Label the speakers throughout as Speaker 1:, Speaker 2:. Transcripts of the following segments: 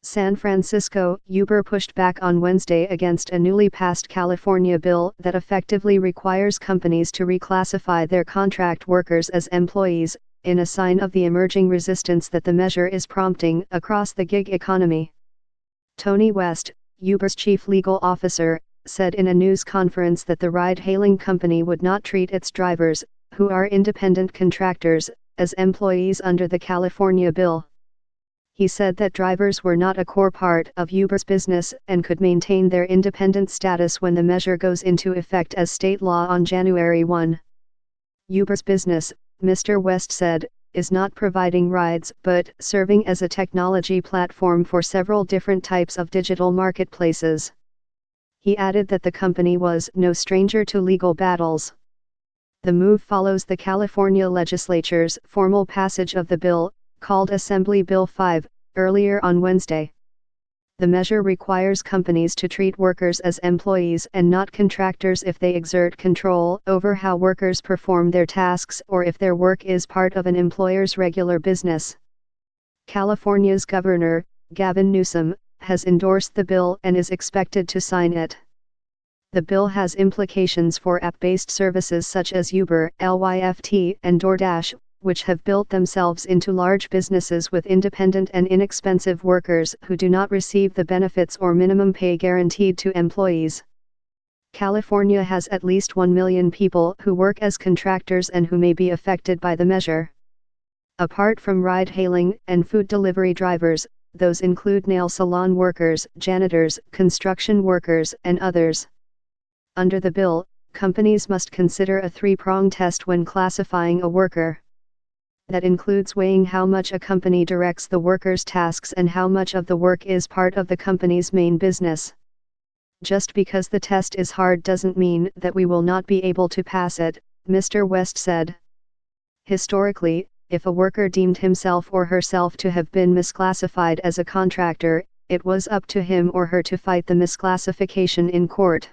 Speaker 1: San Francisco, Uber pushed back on Wednesday against a newly passed California bill that effectively requires companies to reclassify their contract workers as employees, in a sign of the emerging resistance that the measure is prompting across the gig economy. Tony West, Uber's chief legal officer, said in a news conference that the ride-hailing company would not treat its drivers, who are independent contractors, as employees under the California bill. He said that drivers were not a core part of Uber's business and could maintain their independent status when the measure goes into effect as state law on January 1. Uber's business, Mr. West said, is not providing rides but serving as a technology platform for several different types of digital marketplaces. He added that the company was no stranger to legal battles. The move follows the California legislature's formal passage of the bill, called Assembly Bill 5, earlier on Wednesday. The measure requires companies to treat workers as employees and not contractors if they exert control over how workers perform their tasks or if their work is part of an employer's regular business. California's Governor, Gavin Newsom, has endorsed the bill and is expected to sign it. The bill has implications for app-based services such as Uber, Lyft, and DoorDash, which have built themselves into large businesses with independent and inexpensive workers who do not receive the benefits or minimum pay guaranteed to employees. California has at least 1 million people who work as contractors and who may be affected by the measure. Apart from ride-hailing and food delivery drivers, those include nail salon workers, janitors, construction workers, and others. Under the bill, companies must consider a three-prong test when classifying a worker. That includes weighing how much a company directs the worker's tasks and how much of the work is part of the company's main business. Just because the test is hard doesn't mean that we will not be able to pass it, Mr. West said. Historically, if a worker deemed himself or herself to have been misclassified as a contractor, it was up to him or her to fight the misclassification in court.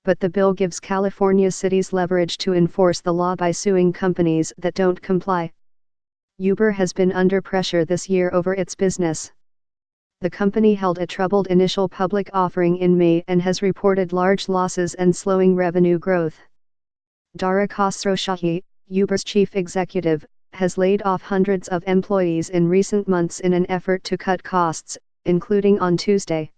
Speaker 1: But the bill gives California cities leverage to enforce the law by suing companies that don't comply. Uber has been under pressure this year over its business. The company held a troubled initial public offering in May and has reported large losses and slowing revenue growth. Dara Khosrowshahi, Uber's chief executive, has laid off hundreds of employees in recent months in an effort to cut costs, including on Tuesday.